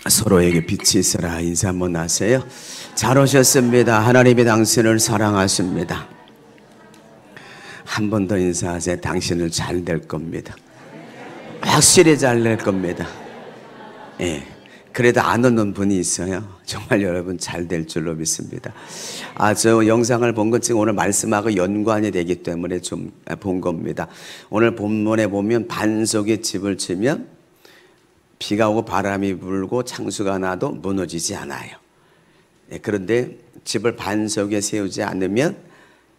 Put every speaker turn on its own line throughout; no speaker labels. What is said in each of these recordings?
서로에게 빛이 있어라. 인사 한번 하세요. 잘 오셨습니다. 하나님이 당신을 사랑하십니다. 한 번 더 인사하세요. 당신은 잘 될 겁니다. 확실히 잘 될 겁니다. 예. 그래도 안 오는 분이 있어요. 정말 여러분 잘 될 줄로 믿습니다. 저 영상을 본 건 지금 오늘 말씀하고 연관이 되기 때문에 좀 본 겁니다. 오늘 본문에 보면 반석에 집을 치면 비가 오고 바람이 불고 창수가 나도 무너지지 않아요. 그런데 집을 반석에 세우지 않으면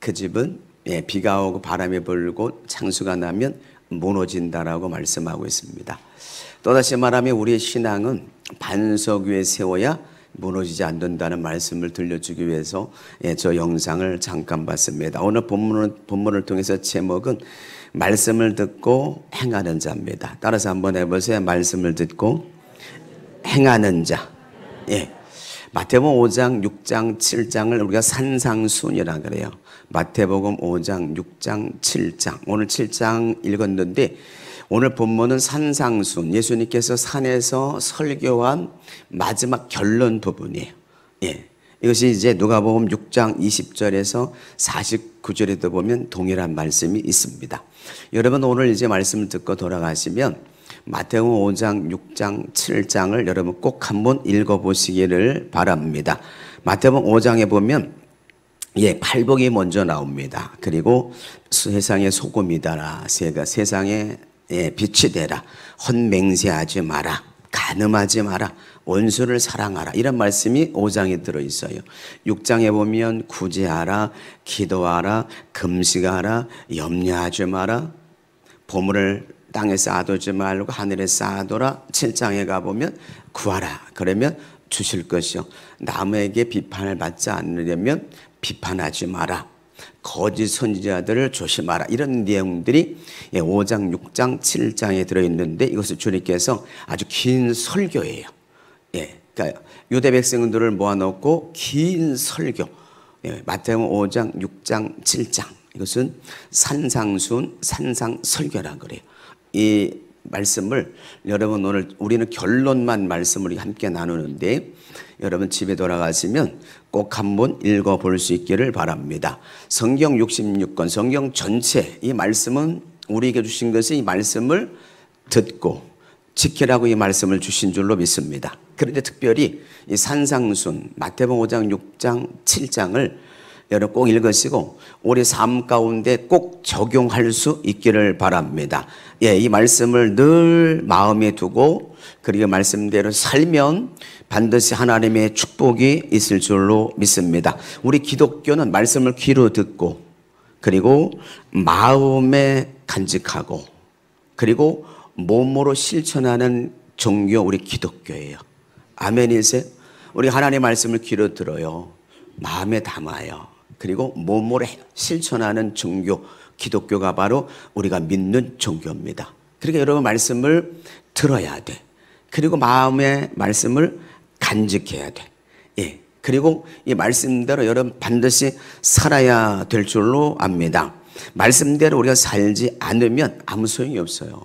그 집은 비가 오고 바람이 불고 창수가 나면 무너진다라고 말씀하고 있습니다. 또다시 말하면 우리의 신앙은 반석 위에 세워야 무너지지 않는다는 말씀을 들려주기 위해서 저 영상을 잠깐 봤습니다. 오늘 본문을 통해서 제목은 말씀을 듣고 행하는 자입니다. 따라서 한번 해보세요. 말씀을 듣고 행하는 자. 예. 마태복음 5장, 6장, 7장을 우리가 산상순이라 그래요. 마태복음 5장, 6장, 7장. 오늘 7장 읽었는데 오늘 본문은 산상순. 예수님께서 산에서 설교한 마지막 결론 부분이에요. 예. 이것이 이제 누가복음 6장 20절에서 49절에도 보면 동일한 말씀이 있습니다. 여러분 오늘 이제 말씀을 듣고 돌아가시면 마태복음 5장, 6장, 7장을 여러분 꼭 한번 읽어보시기를 바랍니다. 마태복음 5장에 보면 팔복이 먼저 나옵니다. 그리고 세상의 소금이다라, 세상에 빛이 되라, 헛맹세하지 마라, 간음하지 마라, 원수를 사랑하라, 이런 말씀이 5장에 들어있어요. 6장에 보면 구제하라, 기도하라, 금식하라, 염려하지 마라, 보물을 땅에 쌓아두지 말고 하늘에 쌓아둬라. 7장에 가보면 구하라, 그러면 주실 것이요, 남에게 비판을 받지 않으려면 비판하지 마라, 거짓 선지자들을 조심하라, 이런 내용들이 5장, 6장, 7장에 들어있는데 이것을 주님께서 아주 긴 설교예요. 그러니까 유대 백성들을 모아놓고 긴 설교, 마태복음 5장, 6장, 7장, 이것은 산상순, 산상설교라 그래요. 이 말씀을 여러분 오늘 우리는 결론만 말씀을 함께 나누는데 여러분 집에 돌아가시면 꼭 한번 읽어볼 수 있기를 바랍니다. 성경 66권, 성경 전체 이 말씀은 우리에게 주신 것은 이 말씀을 듣고 지키라고 이 말씀을 주신 줄로 믿습니다. 그런데 특별히 이 산상순, 마태복음 5장, 6장, 7장을 여러분 꼭 읽으시고 우리 삶 가운데 꼭 적용할 수 있기를 바랍니다. 이 말씀을 늘 마음에 두고 그리고 말씀대로 살면 반드시 하나님의 축복이 있을 줄로 믿습니다. 우리 기독교는 말씀을 귀로 듣고 그리고 마음에 간직하고 그리고 몸으로 실천하는 종교, 우리 기독교예요. 아멘이세요? 우리 하나님의 말씀을 귀로 들어요, 마음에 담아요, 그리고 몸으로 실천하는 종교, 기독교가 바로 우리가 믿는 종교입니다. 그러니까 여러분 말씀을 들어야 돼. 그리고 마음의 말씀을 간직해야 돼. 그리고 이 말씀대로 여러분 반드시 살아야 될 줄로 압니다. 말씀대로 우리가 살지 않으면 아무 소용이 없어요.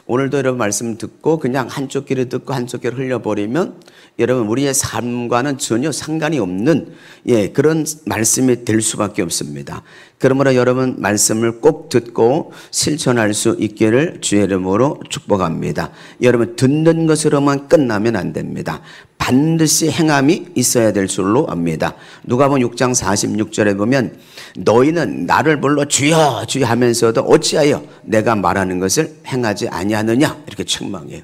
오늘도 여러분 말씀 듣고 그냥 한쪽 귀를 듣고 한쪽 귀를 흘려버리면 여러분 우리의 삶과는 전혀 상관이 없는 그런 말씀이 될 수밖에 없습니다. 그러므로 여러분 말씀을 꼭 듣고 실천할 수 있기를 주의 이름으로 축복합니다. 여러분 듣는 것으로만 끝나면 안 됩니다. 반드시 행함이 있어야 될 줄로 압니다. 누가복음 6장 46절에 보면 너희는 나를 불러 주여 주여 하면서도 어찌하여 내가 말하는 것을 행하지 아니하느냐, 이렇게 책망해요.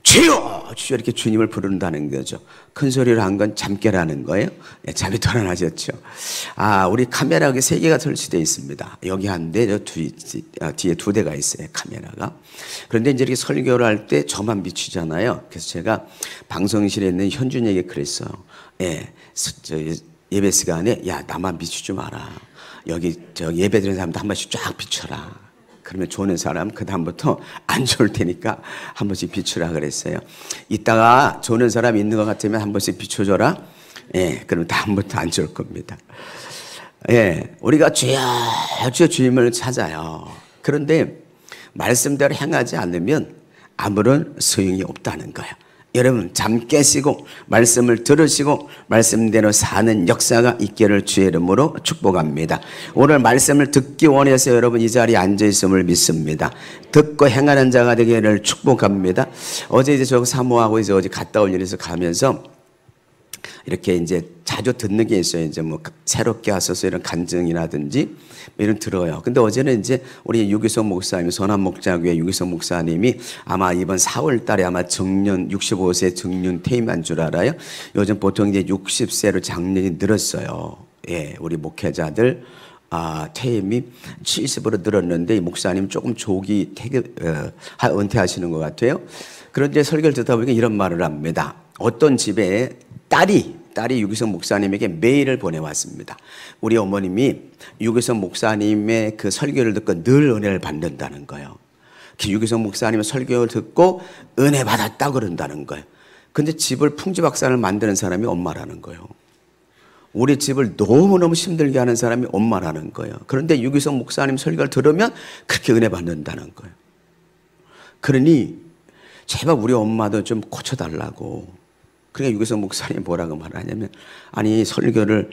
주여 주여 이렇게 주님을 부른다는 거죠. 큰 소리로 한 건 잠깨라는 거예요. 잠이 돌아나셨죠. 우리 카메라가 3개가 설치되어 있습니다. 여기 한 대, 뒤에 2대가 있어요, 카메라가. 그런데 이제 이렇게 설교를 할 때 저만 비추잖아요. 그래서 제가 방송실에 있는 현준에게 그랬어요. 예배 시간에 야 나만 비추지 마라. 여기 예배 드리는 사람도 한 번씩 쫙 비춰라. 그러면 좋은 사람 그 다음부터 안 좋을 테니까 한 번씩 비추라 그랬어요. 이따가 좋은 사람 있는 것 같으면 한 번씩 비춰줘라. 그럼 다음부터 안 좋을 겁니다. 우리가 주여 주여 주님을 찾아요. 그런데 말씀대로 행하지 않으면 아무런 소용이 없다는 거예요. 여러분 잠 깨시고 말씀을 들으시고 말씀대로 사는 역사가 있기를 주의 이름으로 축복합니다. 오늘 말씀을 듣기 원해서 여러분 이 자리에 앉아 있음을 믿습니다. 듣고 행하는 자가 되기를 축복합니다. 어제 이제 저 사모하고 이제 어제 갔다 올 일에서 가면서 이렇게 이제 자주 듣는 게 있어요. 이제 뭐 새롭게 하셔서 이런 간증이라든지 이런 들어요. 근데 어제는 이제 우리 유기성 목사님, 선한 목자교회 유기성 목사님이 아마 이번 4월 달에 아마 정년 65세 정년 퇴임한 줄 알아요. 요즘 보통 이제 60세로 장년이 늘었어요. 예, 우리 목회자들 퇴임이 70으로 늘었는데 이 목사님 조금 조기 은퇴하시는 것 같아요. 그런데 설교를 듣다 보니까 이런 말을 합니다. 어떤 집에 딸이 유기성 목사님에게 메일을 보내왔습니다. 우리 어머님이 유기성 목사님의 그 설교를 듣고 늘 은혜를 받는다는 거예요. 유기성 목사님의 설교를 듣고 은혜 받았다 그런다는 거예요. 근데 집을 풍지박산을 만드는 사람이 엄마라는 거예요. 우리 집을 너무너무 힘들게 하는 사람이 엄마라는 거예요. 그런데 유기성 목사님 설교를 들으면 그렇게 은혜 받는다는 거예요. 그러니 제발 우리 엄마도 좀 고쳐달라고. 그러니까 유기성 목사님이 뭐라고 말하냐면 아니 설교를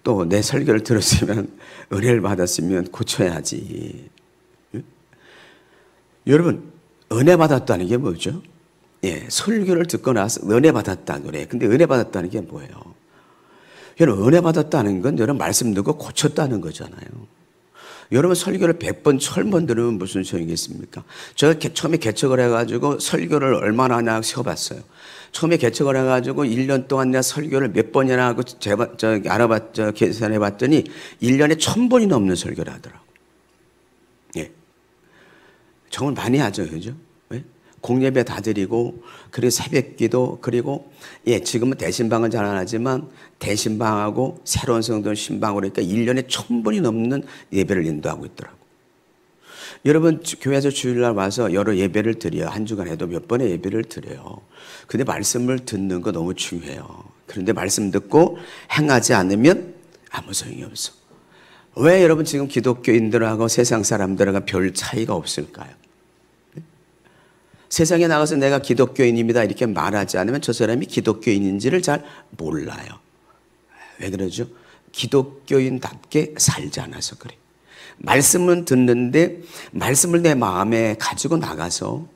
또 내 설교를 들었으면 은혜를 받았으면 고쳐야지. 응? 여러분 은혜 받았다는 게 뭐죠? 예, 설교를 듣고 나서 은혜 받았다 그래. 근데 은혜 받았다는 게 뭐예요? 여러분 은혜 받았다는 건 여러분 말씀 듣고 고쳤다는 거잖아요. 여러분 설교를 100번 1000번 들으면 무슨 소용이겠습니까? 제가 처음에 개척을 해가지고 설교를 얼마나 하나 세어봤어요. 처음에 개척을 해가지고 1년 동안 내가 설교를 몇 번이나 하고 계산해 봤더니 1년에 1000번이 넘는 설교를 하더라고. 예. 정말 많이 하죠, 그죠? 예? 공예배 다 드리고, 그리고 새벽 기도, 그리고, 예, 지금은 대신방은 잘 안 하지만, 대신방하고 새로운 성도 신방으로 그러니까 1년에 1000번이 넘는 예배를 인도하고 있더라고. 여러분 교회에서 주일날 와서 여러 예배를 드려요. 한 주간에도 몇 번의 예배를 드려요. 근데 말씀을 듣는 거 너무 중요해요. 그런데 말씀 듣고 행하지 않으면 아무 소용이 없어. 왜 여러분 지금 기독교인들하고 세상 사람들하고 별 차이가 없을까요? 세상에 나가서 내가 기독교인입니다 이렇게 말하지 않으면 저 사람이 기독교인인지를 잘 몰라요. 왜 그러죠? 기독교인답게 살지 않아서 그래. 말씀은 듣는데 말씀을 내 마음에 가지고 나가서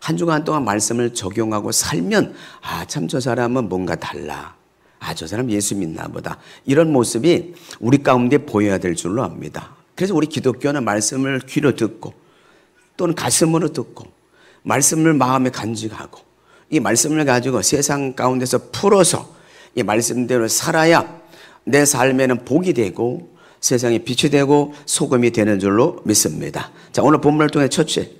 한 주간 동안 말씀을 적용하고 살면 참 저 사람은 뭔가 달라. 저 사람 예수 믿나 보다. 이런 모습이 우리 가운데 보여야 될 줄로 압니다. 그래서 우리 기독교는 말씀을 귀로 듣고 또는 가슴으로 듣고 말씀을 마음에 간직하고 이 말씀을 가지고 세상 가운데서 풀어서 이 말씀대로 살아야 내 삶에는 복이 되고 세상에 빛이 되고 소금이 되는 줄로 믿습니다. 자, 오늘 본문을 통해 첫째,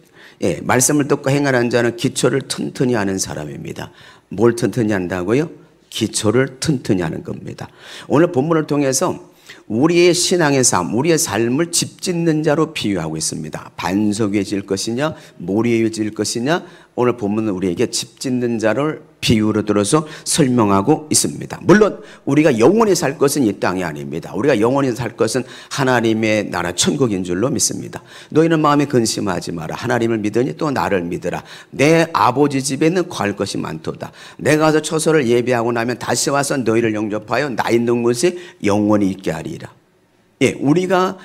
말씀을 듣고 행하는 자는 기초를 튼튼히 하는 사람입니다. 뭘 튼튼히 한다고요? 기초를 튼튼히 하는 겁니다. 오늘 본문을 통해서 우리의 신앙의 삶, 우리의 삶을 집 짓는 자로 비유하고 있습니다. 반석 위에 지을 것이냐, 모리 위에 지을 것이냐, 오늘 본문은 우리에게 집 짓는 자를 비유로 들어서 설명하고 있습니다. 물론 우리가 영원히 살 것은 이 땅이 아닙니다. 우리가 영원히 살 것은 하나님의 나라 천국인 줄로 믿습니다. 너희는 마음에 근심하지 마라. 하나님을 믿으니 또 나를 믿으라. 내 아버지 집에는 구할 것이 많도다. 내가 가서 처소를 예비하고 나면 다시 와서 너희를 영접하여 나 있는 곳에 영원히 있게 하리라. 예, 우리가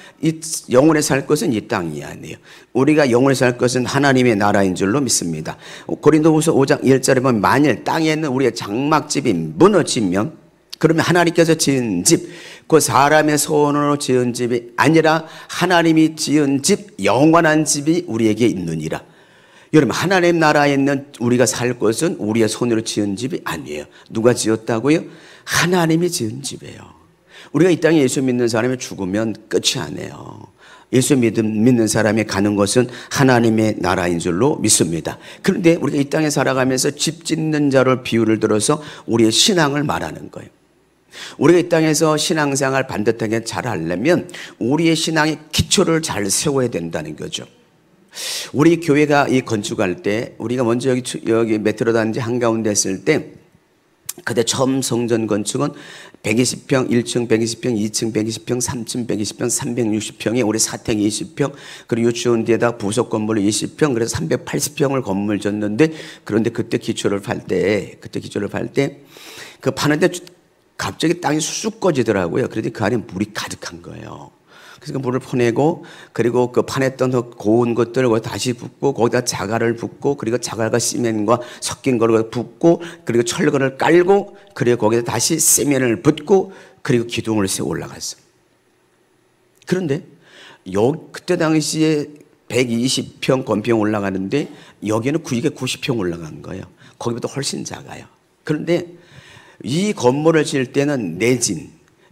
영원히 살 것은 이 땅이 아니에요. 우리가 영원히 살 것은 하나님의 나라인 줄로 믿습니다. 고린도후서 5장 1절에 보면 만일 땅에 있는 우리의 장막집이 무너지면 그러면 하나님께서 지은 집, 그 사람의 손으로 지은 집이 아니라 하나님이 지은 집, 영원한 집이 우리에게 있느니라. 여러분 하나님 나라에 있는 우리가 살 것은 우리의 손으로 지은 집이 아니에요. 누가 지었다고요? 하나님이 지은 집이에요. 우리가 이 땅에 예수 믿는 사람이 죽으면 끝이 아니에요. 예수 믿는 사람이 가는 것은 하나님의 나라인 줄로 믿습니다. 그런데 우리가 이 땅에 살아가면서 집 짓는 자를 비유를 들어서 우리의 신앙을 말하는 거예요. 우리가 이 땅에서 신앙생활 반듯하게 잘 하려면 우리의 신앙의 기초를 잘 세워야 된다는 거죠. 우리 교회가 이 건축할 때 우리가 먼저 여기 메트로 단지 한가운데 했을 때 그때 처음 성전 건축은 120평, 1층 120평, 2층 120평, 3층 120평, 360평에 우리 사택 20평, 그리고 유치원 뒤에다 부속 건물 20평, 그래서 380평을 건물 졌는데, 그런데 그때 기초를 팔 때 그 파는데 갑자기 땅이 쑥 꺼지더라고요. 그런데 그 안에 물이 가득한 거예요. 그래서 그 물을 퍼내고, 그리고 그 파냈던 고운 것들을 거기 다시 붓고, 거기다 자갈을 붓고, 그리고 자갈과 시멘과 섞인 걸 붓고, 그리고 철근을 깔고, 그리고 거기다 다시 시멘을 붓고, 그리고 기둥을 세워 올라갔어. 그런데 그때 당시에 120평 건평 올라가는데 여기는 이게 90평 올라간 거예요. 거기보다 훨씬 작아요. 그런데 이 건물을 지을 때는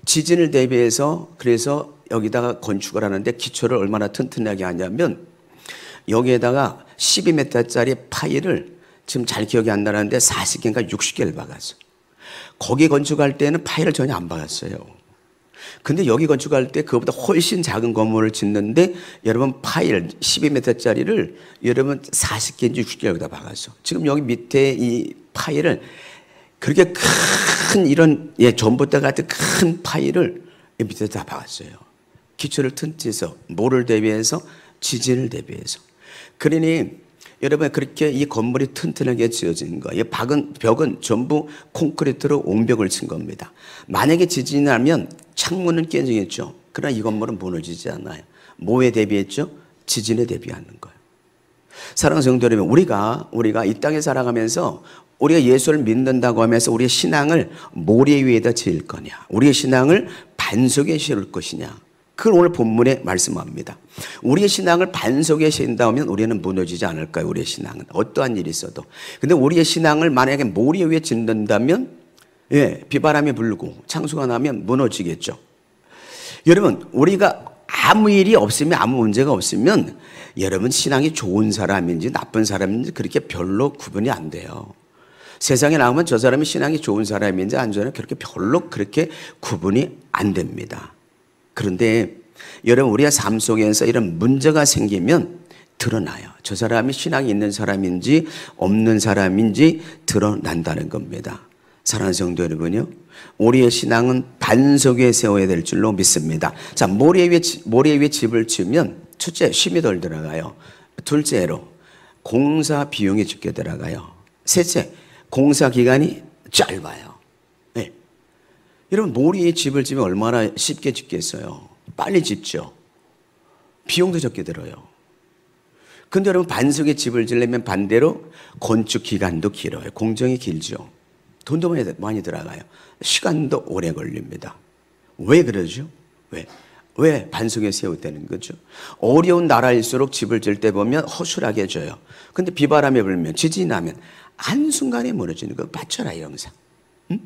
지진을 대비해서, 그래서 여기다가 건축을 하는데 기초를 얼마나 튼튼하게 하냐면, 여기에다가 12m짜리 파일을 지금 잘 기억이 안 나는데 40개인가 60개를 박았어요. 거기 건축할 때는 파일을 전혀 안 박았어요. 근데 여기 건축할 때 그거보다 훨씬 작은 건물을 짓는데, 여러분 파일 12m짜리를 여러분 40개인지 60개 여기다 박았어. 지금 여기 밑에 이 파일을 그렇게 큰 이런 전봇대 같은 큰 파일을 밑에 다 박았어요. 기초를 튼튼해서, 뭐를 대비해서? 지진을 대비해서. 그러니 여러분 그렇게 이 건물이 튼튼하게 지어진 거예요. 박은 벽은 전부 콘크리트로 옹벽을 친 겁니다. 만약에 지진이 나면 창문은 깨지겠죠. 그러나 이 건물은 무너지지 않아요. 뭐에 대비했죠? 지진에 대비하는 거예요. 사랑하는 성도 여러분, 우리가 이 땅에 살아가면서 우리가 예수를 믿는다고 하면서 우리의 신앙을 모래 위에다 지을 거냐, 우리의 신앙을 반석에 씌울 것이냐, 그걸 오늘 본문에 말씀합니다. 우리의 신앙을 반석에 씌운다면 우리는 무너지지 않을까요? 우리의 신앙은 어떠한 일이 있어도. 근데 우리의 신앙을 만약에 모래 위에 짓는다면, 비바람이 불고 창수가 나면 무너지겠죠. 여러분, 우리가 아무 일이 없으면, 아무 문제가 없으면 여러분 신앙이 좋은 사람인지 나쁜 사람인지 그렇게 별로 구분이 안 돼요. 세상에 나오면 저 사람이 신앙이 좋은 사람인지 안 좋은지 그렇게 별로 그렇게 구분이 안 됩니다. 그런데 여러분, 우리의 삶 속에서 이런 문제가 생기면 드러나요. 저 사람이 신앙이 있는 사람인지 없는 사람인지 드러난다는 겁니다. 사랑하는 성도 여러분요, 우리의 신앙은 반석 위에 세워야 될 줄로 믿습니다. 자, 모래 위에 집을 지으면 첫째, 힘이 덜 들어가요. 둘째로 공사 비용이 적게 들어가요. 셋째, 공사 기간이 짧아요. 네. 여러분, 모래 위에 집을 지으면 얼마나 쉽게 짓겠어요? 빨리 짓죠. 비용도 적게 들어요. 근데 여러분, 반석에 집을 지으려면 반대로 건축 기간도 길어요. 공정이 길죠. 돈도 많이 들어가요. 시간도 오래 걸립니다. 왜 그러죠? 왜 반석에 세우다는 거죠? 어려운 나라일수록 집을 지을 때 보면 허술하게 져요. 근데 비바람이 불면, 지진이 나면 한순간에 무너지는 거 봤잖아요, 영상. 응?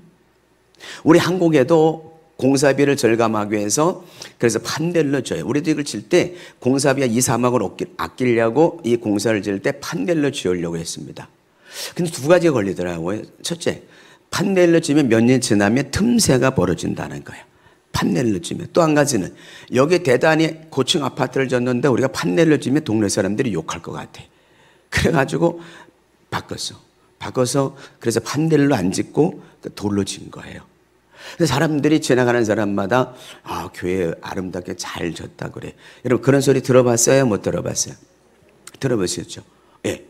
우리 한국에도 공사비를 절감하기 위해서 그래서 판넬로 져요. 우리도 이걸 질 때 공사비가 2, 3억을 아끼려고 이 공사를 지을 때 판넬로 지으려고 했습니다. 근데 두 가지가 걸리더라고요. 첫째, 판넬로 지면 몇 년 지나면 틈새가 벌어진다는 거예요. 판넬로 지면. 또 한 가지는 여기 대단히 고층 아파트를 졌는데 우리가 판넬로 지면 동네 사람들이 욕할 것 같아. 그래가지고 바꿔서 그래서 판넬로 안 짓고 돌로 진 거예요. 근데 사람들이 지나가는 사람마다 교회 아름답게 잘 졌다 그래. 여러분, 그런 소리 들어봤어요? 못 들어봤어요? 들어보셨죠? 예.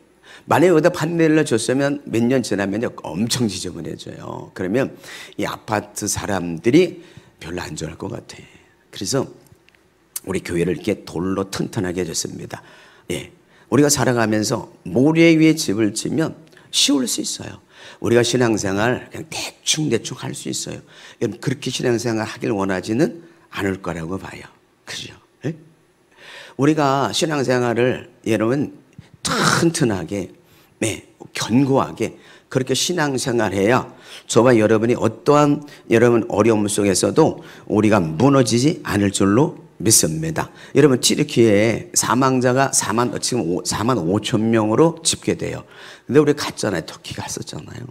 만약에 여기다 판넬로 줬으면 몇 년 지나면 엄청 지저분해져요. 그러면 이 아파트 사람들이 별로 안 좋아할 것 같아. 그래서 우리 교회를 이렇게 돌로 튼튼하게 해줬습니다. 예. 우리가 살아가면서 모래 위에 집을 지면 쉬울 수 있어요. 우리가 신앙생활 그냥 대충 할 수 있어요. 그렇게 신앙생활 하길 원하지는 않을 거라고 봐요. 그죠? 예? 우리가 신앙생활을 여러분 튼튼하게, 견고하게 그렇게 신앙생활해야 저와 여러분이 어떠한 여러분 어려움 속에서도 우리가 무너지지 않을 줄로 믿습니다. 여러분, 튀르키예에 사망자가 4만 5천 명으로 집계돼요. 근데 우리 갔잖아요. 터키 갔었잖아요.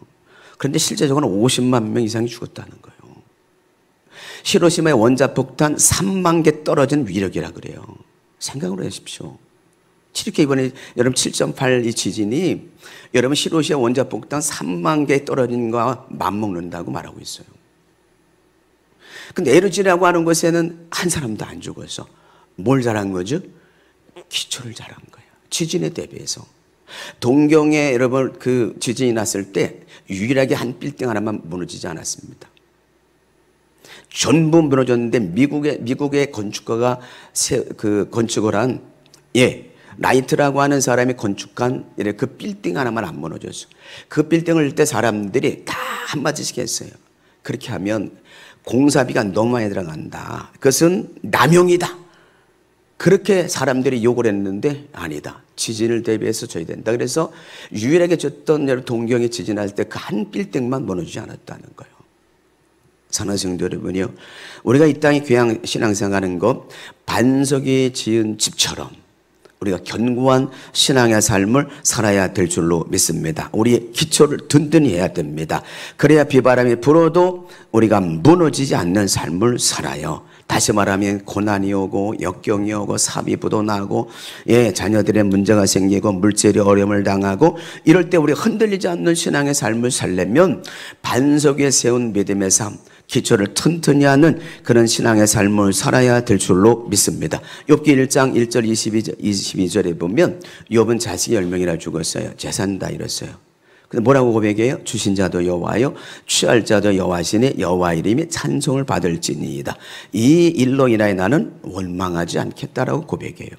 그런데 실제적으로 50만 명 이상이 죽었다는 거예요. 히로시마의 원자폭탄 3만 개 떨어진 위력이라 그래요. 생각을 하십시오. 이렇게 이번에 여러분 7.8 이 지진이 여러분 히로시마 원자폭탄 3만 개 떨어진 거와 맞먹는다고 말하고 있어요. 근데 에르지라고 하는 곳에는 한 사람도 안 죽어서 뭘 잘한 거죠? 기초를 잘한 거예요. 지진에 대비해서. 동경에 여러분 그 지진이 났을 때 유일하게 한 빌딩 하나만 무너지지 않았습니다. 전부 무너졌는데 미국의 건축가가 건축을 한 라이트라고 하는 사람이 건축한 그 빌딩 하나만 안 무너졌어. 그 빌딩을 할 때 사람들이 다 한마디씩 했어요. 그렇게 하면 공사비가 너무 많이 들어간다. 그것은 남용이다. 그렇게 사람들이 욕을 했는데 아니다. 지진을 대비해서 져야 된다. 그래서 유일하게 졌던 동경에 지진할 때 그 한 빌딩만 무너지지 않았다는 거예요. 사랑하는 성도 여러분이요, 우리가 이 땅에 귀한 신앙생활하는 것 반석이 지은 집처럼 우리가 견고한 신앙의 삶을 살아야 될 줄로 믿습니다. 우리의 기초를 든든히 해야 됩니다. 그래야 비바람이 불어도 우리가 무너지지 않는 삶을 살아요. 다시 말하면 고난이 오고 역경이 오고 사비부도 나고 자녀들의 문제가 생기고 물질이 어려움을 당하고 이럴 때 우리가 흔들리지 않는 신앙의 삶을 살려면 반석 위에 세운 믿음의 삶, 기초를 튼튼히 하는 그런 신앙의 삶을 살아야 될 줄로 믿습니다. 욥기 1장 1절 22절에 보면 욥은 자식이 10명이나 죽었어요. 재산 다 잃었어요. 근데 뭐라고 고백해요? 주신 자도 여호와요, 취할 자도 여호와시니 여호와 이름이 찬송을 받을지니이다. 이 일로 인하여 나는 원망하지 않겠다라고 고백해요.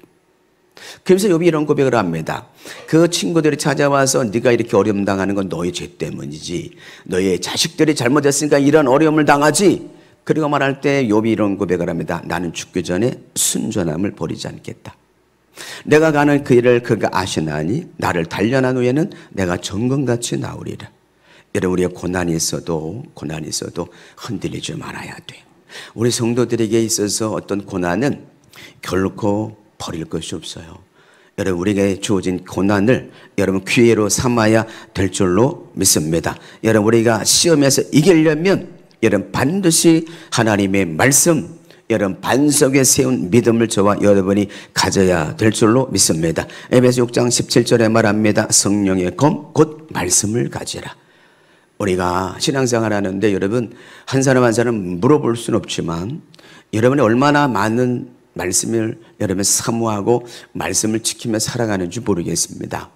그래서 욥이 이런 고백을 합니다. 그 친구들이 찾아와서 네가 이렇게 어려움 당하는 건 너의 죄 때문이지, 너의 자식들이 잘못했으니까 이런 어려움을 당하지. 그리고 말할 때 욥이 이런 고백을 합니다. 나는 죽기 전에 순전함을 버리지 않겠다. 내가 가는 그 일을 그가 아시나니 나를 단련한 후에는 내가 정금같이 나오리라. 여러분, 우리의 고난이 있어도 흔들리지 말아야 돼. 우리 성도들에게 있어서 어떤 고난은 결코 버릴 것이 없어요. 여러분, 우리에게 주어진 고난을 여러분 기회로 삼아야 될 줄로 믿습니다. 여러분, 우리가 시험에서 이기려면 여러분 반드시 하나님의 말씀, 여러분 반석에 세운 믿음을 저와 여러분이 가져야 될 줄로 믿습니다. 에베소 6장 17절에 말합니다. 성령의 검 곧 말씀을 가지라. 우리가 신앙생활 하는데 여러분 한 사람 한 사람 물어볼 수는 없지만 여러분이 얼마나 많은 말씀을 여러분 사모하고 말씀을 지키며 살아가는지 모르겠습니다.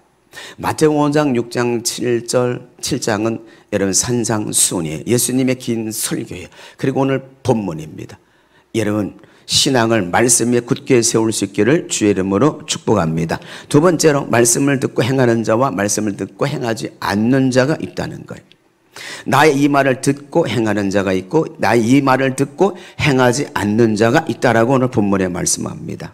마태복음 5장 6장 7장은 여러분 산상수훈이에요. 예수님의 긴 설교예요. 그리고 오늘 본문입니다. 여러분 신앙을 말씀에 굳게 세울 수 있기를 주의 이름으로 축복합니다. 두 번째로 말씀을 듣고 행하는 자와 말씀을 듣고 행하지 않는 자가 있다는 거예요. 나의 이 말을 듣고 행하는 자가 있고 나의 이 말을 듣고 행하지 않는 자가 있다라고 오늘 본문에 말씀합니다.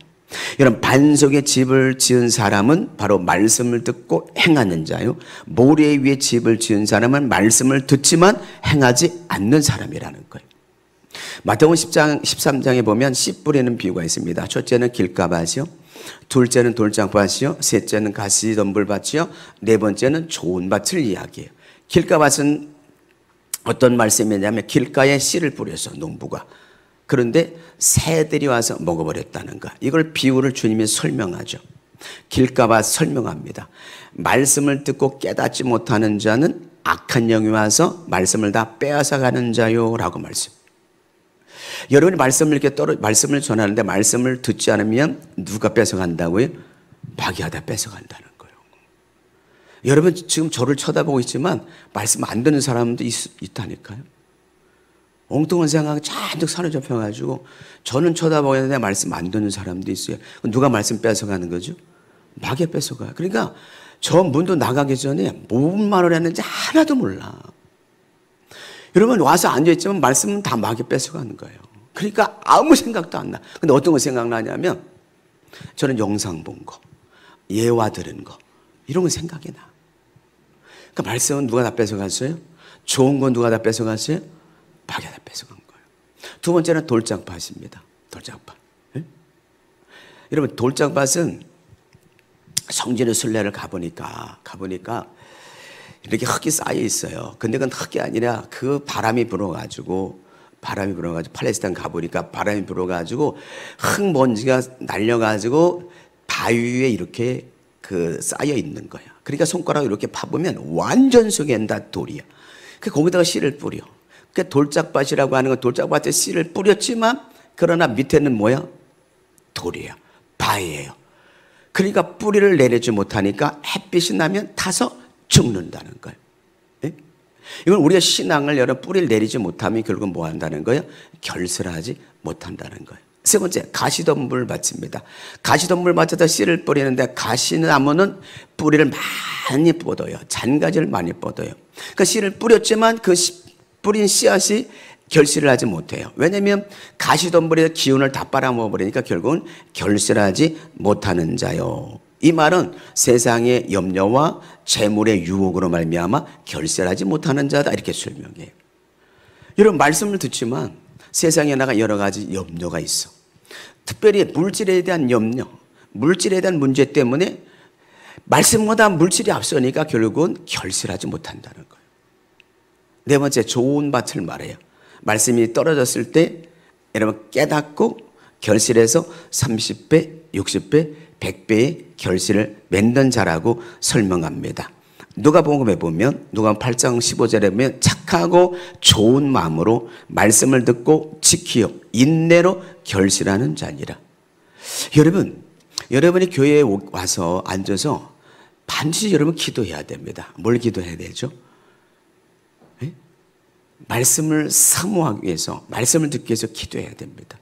여러분 반석에 집을 지은 사람은 바로 말씀을 듣고 행하는 자요, 모래 위에 집을 지은 사람은 말씀을 듣지만 행하지 않는 사람이라는 거예요. 마태복음 10장 13장에 보면 씨 뿌리는 비유가 있습니다. 첫째는 길가밭이요, 둘째는 돌장밭이요, 셋째는 가시덤불밭이요, 네 번째는 좋은 밭을 이야기해요. 길가밭은 어떤 말씀이냐면 길가에 씨를 뿌려서 농부가, 그런데 새들이 와서 먹어버렸다는 거. 이걸 비유를 주님이 설명하죠. 길가밭 설명합니다. 말씀을 듣고 깨닫지 못하는 자는 악한 영이 와서 말씀을 다 빼앗아가는 자요라고 말씀. 여러분이 말씀을 말씀을 전하는데 말씀을 듣지 않으면 누가 뺏어간다고요? 마귀가 다 뺏어간다는 거예요. 여러분 지금 저를 쳐다보고 있지만 말씀 안 듣는 사람도 있다니까요. 엉뚱한 생각이 잔뜩 사로잡혀가지고 저는 쳐다보고 있는데 말씀 안 듣는 사람도 있어요. 누가 말씀 뺏어가는 거죠? 마귀가 뺏어가요. 그러니까 저 문도 나가기 전에 뭔 말을 했는지 하나도 몰라. 여러분 와서 앉아있지만 말씀은 다 마귀 뺏어가는 거예요. 그러니까 아무 생각도 안 나. 근데 어떤 거 생각나냐면 저는 영상 본 거, 예화 들은 거 이런 거 생각이 나. 그러니까 말씀은 누가 다 뺏어갔어요? 좋은 건 누가 다 뺏어갔어요? 마귀가 다 뺏어간 거예요. 두 번째는 돌짝밭입니다. 돌짝밭. 네? 여러분 돌짝밭은 성전의 순례를 가보니까 이렇게 흙이 쌓여 있어요. 근데 그건 흙이 아니라 그 바람이 불어가지고 팔레스타인 가보니까 바람이 불어가지고 흙 먼지가 날려가지고 바위에 이렇게 쌓여 있는 거야. 그러니까 손가락을 이렇게 파보면 완전 속에는 다 돌이야. 거기다가 씨를 뿌려. 돌짝밭이라고 하는 건 돌짝밭에 씨를 뿌렸지만 그러나 밑에는 뭐야? 돌이야. 바위예요. 그러니까 뿌리를 내리지 못하니까 햇빛이 나면 타서 죽는다는 거예요. 네? 이건 우리가 신앙을 여러 뿌리를 내리지 못하면 결국 뭐 한다는 거예요? 결실하지 못한다는 거예요. 세 번째, 가시덤불 밭입니다. 가시덤불 밭에다 씨를 뿌리는데 가시나무는 뿌리를 많이 뻗어요. 잔가지를 많이 뻗어요. 그러니까 씨를 뿌렸지만 그 뿌린 씨앗이 결실을 하지 못해요. 왜냐하면 가시덤불에서 기운을 다 빨아먹어 버리니까 결국은 결실하지 못하는 자요. 이 말은 세상의 염려와 재물의 유혹으로 말미암아 결실하지 못하는 자다, 이렇게 설명해요. 여러분, 말씀을 듣지만 세상에 나가 여러 가지 염려가 있어. 특별히 물질에 대한 염려, 물질에 대한 문제 때문에 말씀보다 물질이 앞서니까 결국은 결실하지 못한다는 거예요. 네 번째, 좋은 밭을 말해요. 말씀이 떨어졌을 때 여러분 깨닫고 결실해서 30배, 60배, 100배의 결실을 맺는 자라고 설명합니다. 누가복음에 보면 누가복음 8장 15절에 보면 착하고 좋은 마음으로 말씀을 듣고 지키어 인내로 결실하는 자니라. 여러분, 여러분이 교회에 와서 앉아서 반드시 여러분 기도해야 됩니다. 뭘 기도해야 되죠? 네? 말씀을 사모하기 위해서, 말씀을 듣기 위해서 기도해야 됩니다.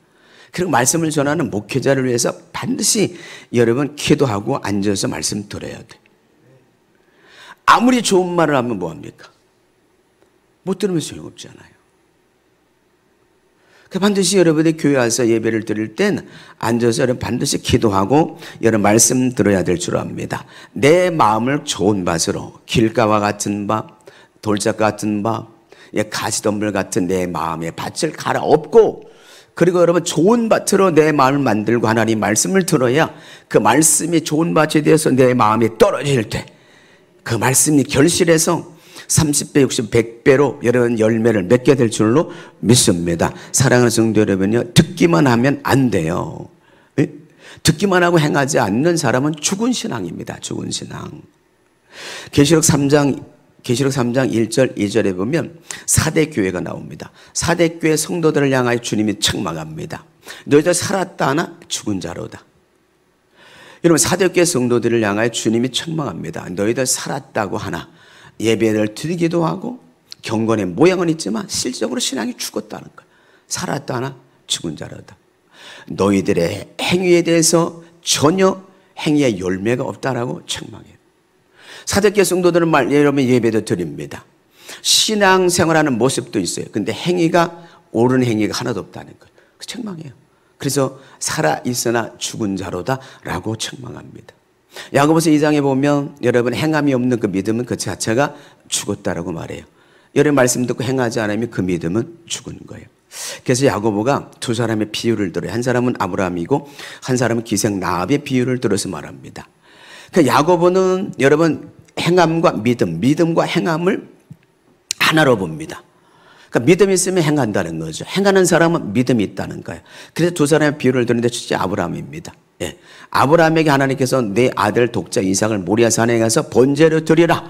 그리고 말씀을 전하는 목회자를 위해서 반드시 여러분 기도하고 앉아서 말씀 들어야 돼. 아무리 좋은 말을 하면 뭐합니까? 못 들으면 소용없잖아요. 반드시 여러분이 교회 와서 예배를 드릴 땐 앉아서 여러분 반드시 기도하고 여러분 말씀 들어야 될 줄 압니다. 내 마음을 좋은 밭으로, 길가와 같은 밭, 돌짝 같은 밭, 가시덤불 같은 내 마음의 밭을 갈아엎고, 그리고 여러분 좋은 밭으로 내 마음을 만들고 하나님 말씀을 들어야 그 말씀이 좋은 밭에 대해서 내 마음이 떨어질 때 그 말씀이 결실해서 30배, 60, 100배로 여러분 열매를 맺게 될 줄로 믿습니다. 사랑하는 성도 여러분요, 듣기만 하면 안 돼요. 네? 듣기만 하고 행하지 않는 사람은 죽은 신앙입니다. 죽은 신앙. 계시록 3장 1절 2절에 보면 사대교회가 나옵니다. 사대교회 성도들을 향하여 주님이 책망합니다. 너희들 살았다 하나 죽은 자로다. 여러분, 사대교회 성도들을 향하여 주님이 책망합니다. 너희들 살았다고 하나 예배를 드리기도 하고 경건의 모양은 있지만 실질적으로 신앙이 죽었다는 거예요. 살았다 하나 죽은 자로다. 너희들의 행위에 대해서 전혀 행위의 열매가 없다라고 책망해요. 사대교회 성도들은 여러분 예배도 드립니다. 신앙생활하는 모습도 있어요. 근데 행위가 옳은 행위가 하나도 없다는 거예요. 그 책망해요. 그래서 살아있으나 죽은 자로다 라고 책망합니다. 야고보서 2장에 보면 여러분 행함이 없는 그 믿음은 그 자체가 죽었다라고 말해요. 여러분 말씀 듣고 행하지 않으면 그 믿음은 죽은 거예요. 그래서 야고보가 두 사람의 비유를 들어요. 한 사람은 아브라함이고 한 사람은 기생 라합의 비유를 들어서 말합니다. 그러니까 야고보는 여러분 행함과 믿음과 행함을 하나로 봅니다. 그러니까 믿음이 있으면 행한다는 거죠. 행하는 사람은 믿음이 있다는 거예요. 그래서 두 사람의 비유를 드는데 첫째 아브라함입니다. 예. 아브라함에게 하나님께서 내 아들 독자 이삭을 모리아산에 가서 번제로 드리라.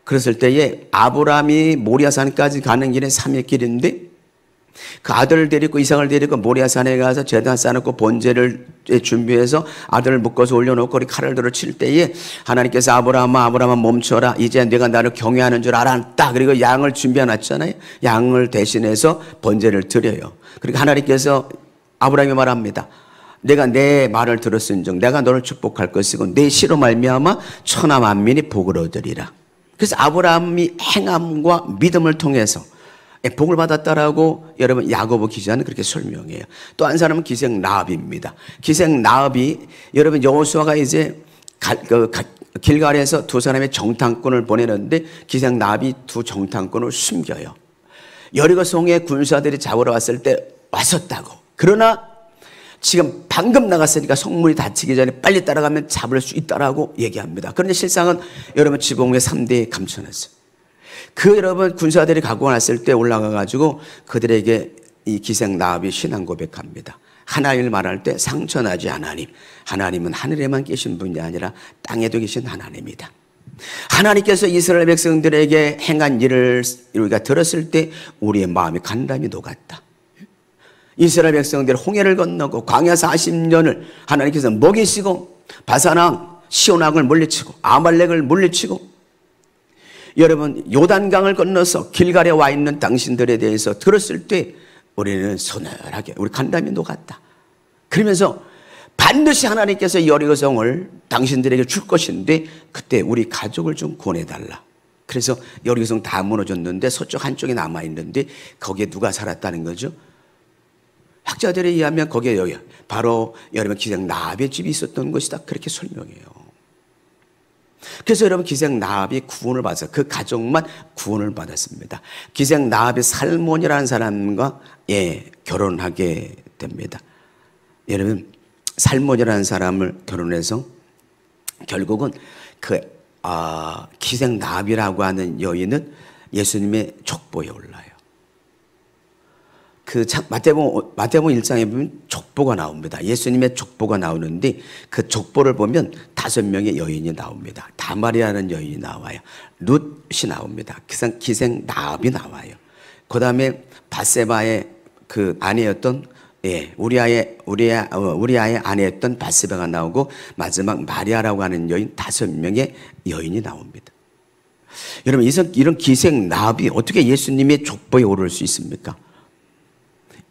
그랬을 때에 아브라함이 모리아산까지 가는 길에 3일 길인데 그 아들을 데리고 이삭을 데리고 모리아산에 가서 제단 쌓아놓고 번제를 준비해서 아들을 묶어서 올려놓고 칼을 들어 칠 때에 하나님께서 아브라함아 멈춰라. 이제 내가 나를 경외하는 줄 알았다. 그리고 양을 준비해놨잖아요. 양을 대신해서 번제를 드려요. 그리고 하나님께서 아브라함이 말합니다. 내가 내 말을 들었은즉 내가 너를 축복할 것이고 내 씨로 말미암아 천하 만민이 복을 얻으리라. 그래서 아브라함이 행함과 믿음을 통해서 복을 받았다라고 여러분 야고보 기자는 그렇게 설명해요. 또 한 사람은 기생 라합입니다. 기생 라합이 여러분 여호수아가 이제 길갈에서 두 사람의 정탐꾼을 보내는데 기생 라합이 두 정탐꾼을 숨겨요. 여리고 성에 군사들이 잡으러 왔을 때 왔었다고. 그러나 지금 방금 나갔으니까 성문이 닫히기 전에 빨리 따라가면 잡을 수 있다라고 얘기합니다. 그런데 실상은 여러분 지붕에 3대에 감춰놨어요. 그 여러분 군사들이 갖고 왔을 때 올라가 가지고 그들에게 이 기생 라합이 신앙 고백합니다. 하나님을 말할 때 상처나지 하나님. 하나님은 하늘에만 계신 분이 아니라 땅에도 계신 하나님이다. 하나님께서 이스라엘 백성들에게 행한 일을 우리가 들었을 때 우리의 마음이 간담이 녹았다. 이스라엘 백성들이 홍해를 건너고 광야 40년을 하나님께서 먹이시고 바산왕 시온왕을 물리치고 아말렉을 물리치고, 여러분 요단강을 건너서 길갈에 와 있는 당신들에 대해서 들었을 때 우리는 서늘하게 우리 간담이 녹았다. 그러면서 반드시 하나님께서 여리고성을 당신들에게 줄 것인데 그때 우리 가족을 좀 구원해달라. 그래서 여리고성 다 무너졌는데 서쪽 한쪽에 남아있는데 거기에 누가 살았다는 거죠? 학자들에 의하면 거기에 여기 바로 여러분 기생 라합의 집이 있었던 것이다, 그렇게 설명해요. 그래서 여러분 기생 라합이 구원을 받아서 그 가족만 구원을 받았습니다. 기생 라합의 살몬이라는 사람과 결혼하게 됩니다. 여러분 살몬이라는 사람을 결혼해서 결국은 기생 라합이라고 하는 여인은 예수님의 족보에 올라요. 마태복음 1장에 보면 족보가 나옵니다. 예수님의 족보가 나오는데 그 족보를 보면 5명의 여인이 나옵니다. 다말이라는 여인이 나와요. 룻이 나옵니다. 기생 라합이 나와요. 그 다음에 바세바의 그 아내였던 우리아의 아내였던 바세바가 나오고, 마지막 마리아라고 하는 여인 5명의 여인이 나옵니다. 여러분 이런 기생 라합이 어떻게 예수님의 족보에 오를 수 있습니까?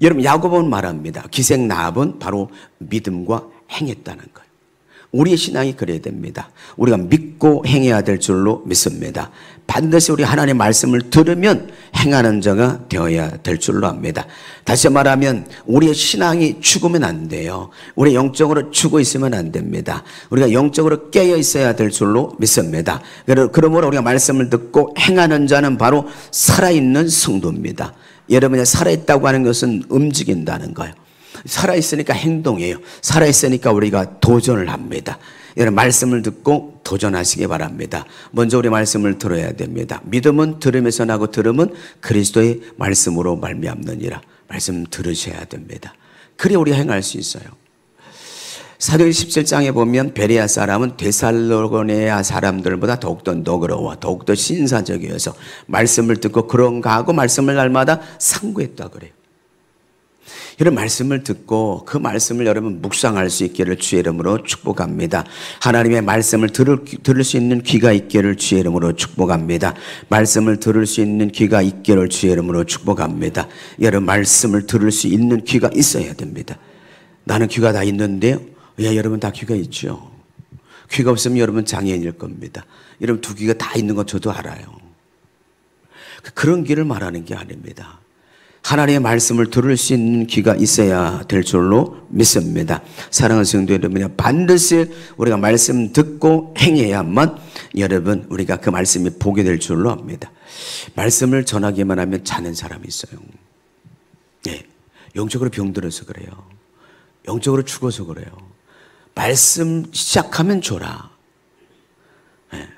여러분 야고보는 말합니다. 기생 라합은 바로 믿음과 행했다는 거예요. 우리의 신앙이 그래야 됩니다. 우리가 믿고 행해야 될 줄로 믿습니다. 반드시 우리 하나님의 말씀을 들으면 행하는 자가 되어야 될 줄로 압니다. 다시 말하면 우리의 신앙이 죽으면 안 돼요. 우리 영적으로 죽어 있으면 안 됩니다. 우리가 영적으로 깨어 있어야 될 줄로 믿습니다. 그러므로 우리가 말씀을 듣고 행하는 자는 바로 살아있는 성도입니다. 여러분이 살아있다고 하는 것은 움직인다는 거예요. 살아있으니까 행동해요. 살아있으니까 우리가 도전을 합니다. 여러분 말씀을 듣고 도전하시기 바랍니다. 먼저 우리 말씀을 들어야 됩니다. 믿음은 들음에서 나고 들음은 그리스도의 말씀으로 말미암느니라. 말씀 들으셔야 됩니다. 그래 우리가 행할 수 있어요. 사도행 17장에 보면 베레아 사람은 데살로니가 사람들보다 더욱더 너그러워 더욱더 신사적이어서 말씀을 듣고 그런가 하고 말씀을 날마다 상고했다 그래요. 이런 말씀을 듣고 그 말씀을 여러분 묵상할 수 있기를 주의 이름으로 축복합니다. 하나님의 말씀을 들을 수 있는 귀가 있기를 주의 이름으로 축복합니다. 말씀을 들을 수 있는 귀가 있기를 주의 이름으로 축복합니다. 여러분 말씀을 들을 수 있는 귀가 있어야 됩니다. 나는 귀가 다 있는데요. 여러분 다 귀가 있죠. 귀가 없으면 여러분 장애인일 겁니다. 여러분 두 귀가 다 있는 거 저도 알아요. 그런 귀를 말하는 게 아닙니다. 하나님의 말씀을 들을 수 있는 귀가 있어야 될 줄로 믿습니다. 사랑하는 성도 여러분, 반드시 우리가 말씀 듣고 행해야만 여러분 우리가 그 말씀이 보게 될 줄로 압니다. 말씀을 전하기만 하면 자는 사람이 있어요. 영적으로 병들어서 그래요. 영적으로 죽어서 그래요. 말씀 시작하면 줘라.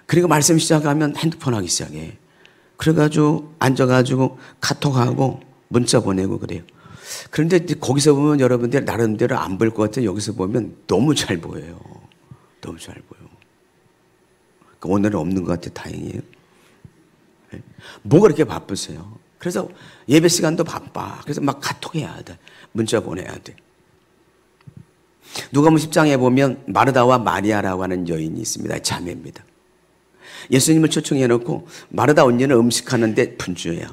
그리고 말씀 시작하면 핸드폰 하기 시작해. 그래가지고 앉아가지고 카톡하고 문자 보내고 그래요. 그런데 거기서 보면 여러분들 나름대로 안 보일 것 같아요. 여기서 보면 너무 잘 보여요. 너무 잘 보여. 오늘은 없는 것 같아요. 다행이에요. 뭐가 그렇게 바쁘세요? 그래서 예배 시간도 바빠. 그래서 막 카톡해야 돼. 문자 보내야 돼. 누가복음 10장에 보면 마르다와 마리아라고 하는 여인이 있습니다. 자매입니다. 예수님을 초청해 놓고 마르다 언니는 음식하는데 분주해요.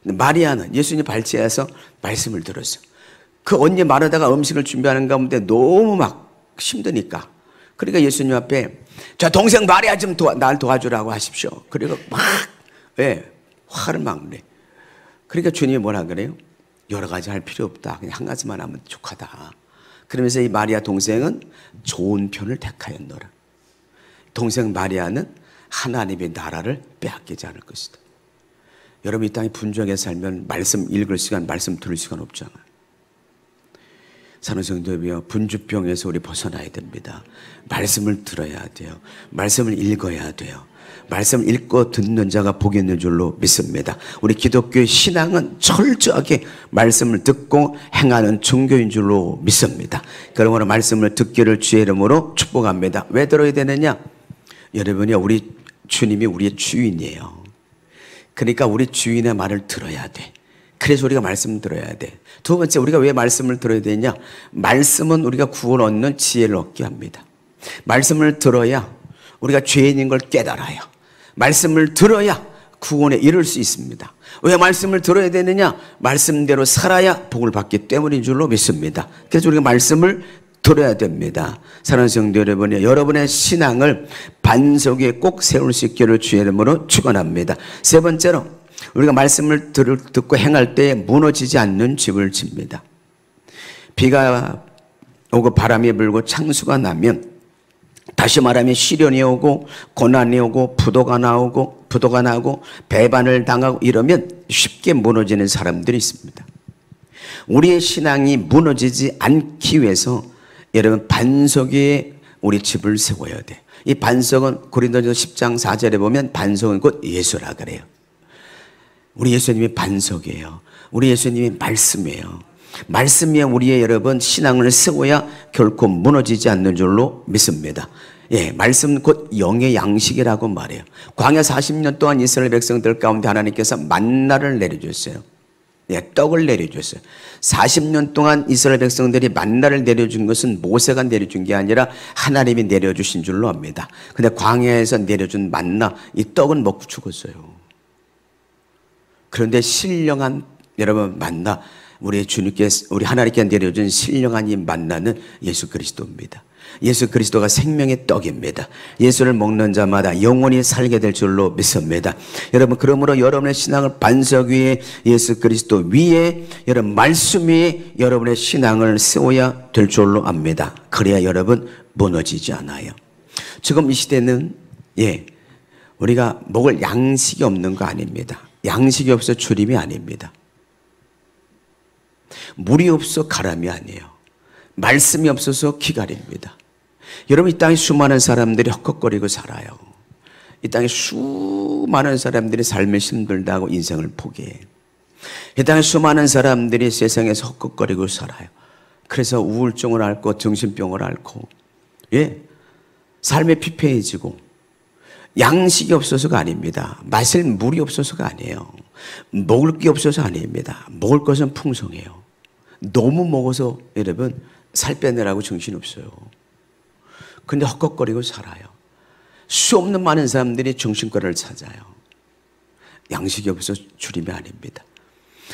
마리아는 예수님 발치해서 말씀을 들었어요. 그 언니 마르다가 음식을 준비하는 가운데 너무 막 힘드니까, 그러니까 예수님 앞에 저 동생 마리아 좀 날 도와주라고 하십시오. 그리고 막 화를 막 내. 그러니까 주님이 뭐라 그래요? 여러 가지 할 필요 없다. 그냥 한 가지만 하면 족하다. 그러면서 이 마리아 동생은 좋은 편을 택하였노라. 동생 마리아는 하나님의 나라를 빼앗기지 않을 것이다. 여러분 이 땅에 분주하게 살면 말씀 읽을 시간, 말씀 들을 시간 없잖아요. 사는 성도여, 분주병에서 우리 벗어나야 됩니다. 말씀을 들어야 돼요. 말씀을 읽어야 돼요. 말씀 읽고 듣는 자가 복이 있는 줄로 믿습니다. 우리 기독교의 신앙은 철저하게 말씀을 듣고 행하는 종교인 줄로 믿습니다. 그러므로 말씀을 듣기를 주의 이름으로 축복합니다. 왜 들어야 되느냐? 여러분이 우리 주님이 우리의 주인이에요. 그러니까 우리 주인의 말을 들어야 돼. 그래서 우리가 말씀을 들어야 돼. 두 번째, 우리가 왜 말씀을 들어야 되냐? 말씀은 우리가 구원 얻는 지혜를 얻게 합니다. 말씀을 들어야 우리가 죄인인 걸 깨달아요. 말씀을 들어야 구원에 이를 수 있습니다. 왜 말씀을 들어야 되느냐? 말씀대로 살아야 복을 받기 때문인 줄로 믿습니다. 그래서 우리가 말씀을 들어야 됩니다. 사랑하는 성도 여러분, 여러분의 신앙을 반석 위에 꼭 세울 수 있기를 주의 이름으로 축원합니다. 세 번째로, 우리가 말씀을 듣고 행할 때 무너지지 않는 집을 집니다. 비가 오고 바람이 불고 창수가 나면, 다시 말하면 시련이 오고 고난이 오고 부도가 나고 배반을 당하고 이러면 쉽게 무너지는 사람들이 있습니다. 우리의 신앙이 무너지지 않기 위해서 여러분 반석 위에 우리 집을 세워야 돼. 이 반석은 고린도전서 10장 4절에 보면 반석은 곧 예수라 그래요. 우리 예수님이 반석이에요. 우리 예수님이 말씀이에요. 말씀 위에 우리의 여러분 신앙을 세워야 결코 무너지지 않는 줄로 믿습니다. 예, 말씀 곧 영의 양식이라고 말해요. 광야 40년 동안 이스라엘 백성들 가운데 하나님께서 만나를 내려줬어요. 예, 떡을 내려줬어요. 40년 동안 이스라엘 백성들이 만나를 내려준 것은 모세가 내려준 게 아니라 하나님이 내려주신 줄로 압니다. 근데 광야에서 내려준 만나, 이 떡은 먹고 죽었어요. 그런데 신령한 여러분 만나, 우리 하나님께 내려준 신령한 이 만나는 예수 그리스도입니다. 예수 그리스도가 생명의 떡입니다. 예수를 먹는 자마다 영원히 살게 될 줄로 믿습니다. 여러분, 그러므로 여러분의 신앙을 반석 위에 예수 그리스도 위에 여러분 말씀 위에 여러분의 신앙을 세워야 될 줄로 압니다. 그래야 여러분 무너지지 않아요. 지금 이 시대는 우리가 먹을 양식이 없는 거 아닙니다. 양식이 없어 주림이 아닙니다. 물이 없어 가람이 아니에요. 말씀이 없어서 기갈입니다. 여러분, 이 땅에 수많은 사람들이 헛헛거리고 살아요. 이 땅에 수많은 사람들이 삶이 힘들다 하고 인생을 포기해. 이 땅에 수많은 사람들이 세상에서 헛헛거리고 살아요. 그래서 우울증을 앓고 정신병을 앓고 삶이 피폐해지고 양식이 없어서가 아닙니다. 마실 물이 없어서가 아니에요. 먹을 게 없어서 아닙니다. 먹을 것은 풍성해요. 너무 먹어서 여러분 살 빼내라고 정신없어요. 근데 헛헛거리고 살아요. 수 없는 많은 사람들이 정신과를 찾아요. 양식이 없어서 주림이 아닙니다.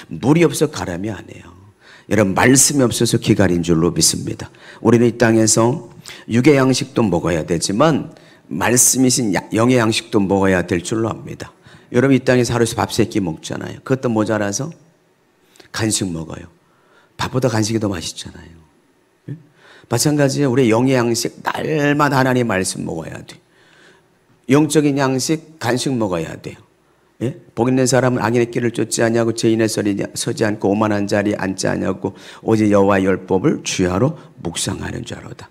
물이 없어 가람이 아니에요. 여러분, 말씀이 없어서 기갈인 줄로 믿습니다. 우리는 이 땅에서 육의 양식도 먹어야 되지만 말씀이신 영의 양식도 먹어야 될 줄로 압니다. 여러분, 이 땅에서 하루에서 밥 3끼 먹잖아요. 그것도 모자라서 간식 먹어요. 밥보다 간식이 더 맛있잖아요. 마찬가지로 우리 영의 양식 날마다 하나님 말씀 먹어야 돼. 영적인 양식 간식 먹어야 돼요. 복 있는 사람은 악인의 길을 쫓지 아니하고 죄인의 소리 서지 않고 오만한 자리에 앉지 아니하고 오직 여호와의 율법을 주야로 묵상하는 자로다.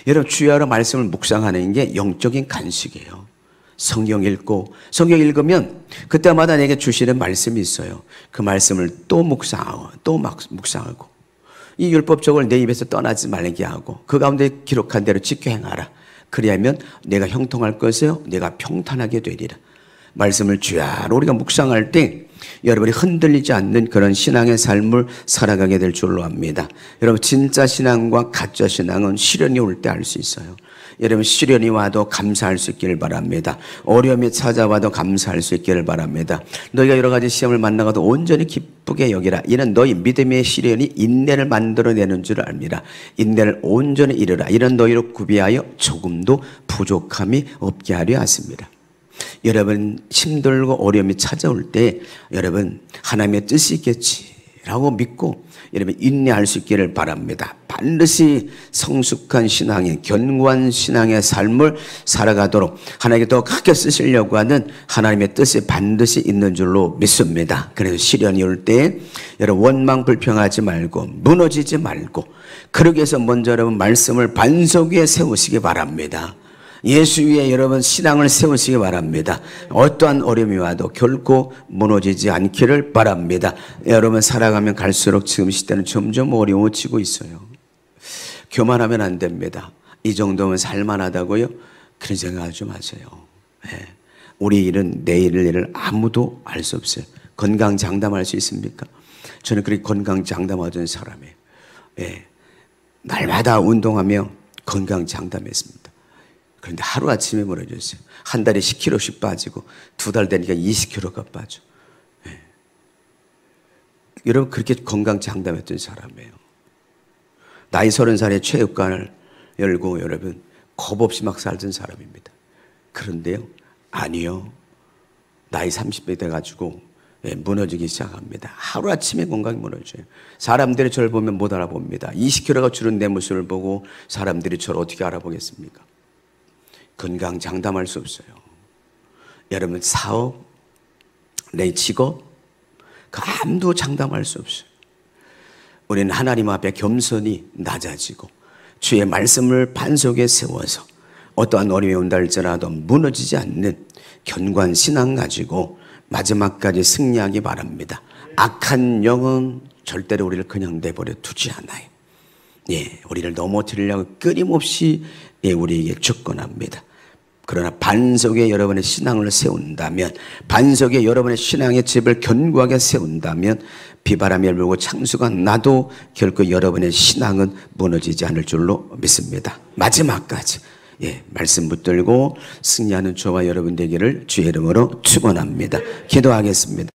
여러분, 주야로 말씀을 묵상하는 게 영적인 간식이에요. 성경 읽으면 그때마다 내게 주시는 말씀이 있어요. 그 말씀을 또 묵상하고 또 묵상하고 이 율법적을 내 입에서 떠나지 말게 하고 그 가운데 기록한 대로 지켜 행하라. 그리하면 내가 형통할 것이요 내가 평탄하게 되리라. 말씀을 주야로 우리가 묵상할 때 여러분이 흔들리지 않는 그런 신앙의 삶을 살아가게 될 줄로 압니다. 여러분, 진짜 신앙과 가짜 신앙은 시련이 올 때 알 수 있어요. 여러분, 시련이 와도 감사할 수 있기를 바랍니다. 어려움이 찾아와도 감사할 수 있기를 바랍니다. 너희가 여러 가지 시험을 만나가도 온전히 기쁘게 여기라. 이는 너희 믿음의 시련이 인내를 만들어내는 줄 압니다. 인내를 온전히 이루라. 이는 너희로 구비하여 조금도 부족함이 없게 하려 하십니다. 여러분, 힘들고 어려움이 찾아올 때 여러분 하나님의 뜻이 있겠지라고 믿고 여러분 인내할 수 있기를 바랍니다. 반드시 성숙한 신앙의 견고한 신앙의 삶을 살아가도록 하나님께 더 크게 쓰시려고 하는 하나님의 뜻이 반드시 있는 줄로 믿습니다. 그래서 시련이 올 때 여러분 원망 불평하지 말고 무너지지 말고 그러기 위해서 먼저 여러분 말씀을 반석 위에 세우시기 바랍니다. 예수 위에 여러분 신앙을 세우시기 바랍니다. 어떠한 어려움이 와도 결코 무너지지 않기를 바랍니다. 여러분 살아가면 갈수록 지금 시대는 점점 어려워지고 있어요. 교만하면 안 됩니다. 이 정도면 살만하다고요? 그런 생각하지 마세요. 네. 우리 일은 내일 일을 아무도 알 수 없어요. 건강 장담할 수 있습니까? 저는 그렇게 건강 장담하던 사람이에요. 네. 날마다 운동하며 건강 장담했습니다. 그런데 하루아침에 무너졌어요. 한 달에 10kg씩 빠지고 2달 되니까 20kg가 빠져. 네. 여러분 그렇게 건강 장담했던 사람이에요. 나이 30살에 체육관을 열고 여러분 겁 없이 막 살던 사람입니다. 그런데요, 아니요. 나이 30대 돼가지고 무너지기 시작합니다. 하루아침에 건강이 무너져요. 사람들이 저를 보면 못 알아봅니다. 20kg가 줄은 내 모습을 보고 사람들이 저를 어떻게 알아보겠습니까? 건강 장담할 수 없어요. 여러분 사업, 내 직업, 그 아무도 장담할 수 없어요. 우리는 하나님 앞에 겸손히 낮아지고 주의 말씀을 반석에 세워서 어떠한 어려움이 온다 할지라도 무너지지 않는 견고한 신앙 가지고 마지막까지 승리하기 바랍니다. 악한 영은 절대로 우리를 그냥 내버려 두지 않아요. 예, 우리를 넘어뜨리려고 끊임없이 우리에게 접근합니다. 그러나 반석에 여러분의 신앙을 세운다면, 반석에 여러분의 신앙의 집을 견고하게 세운다면 비바람이 불고 창수가 나도 결코 여러분의 신앙은 무너지지 않을 줄로 믿습니다. 마지막까지 말씀 붙들고 승리하는 저와 여러분 되기를 주의 이름으로 축원합니다. 기도하겠습니다.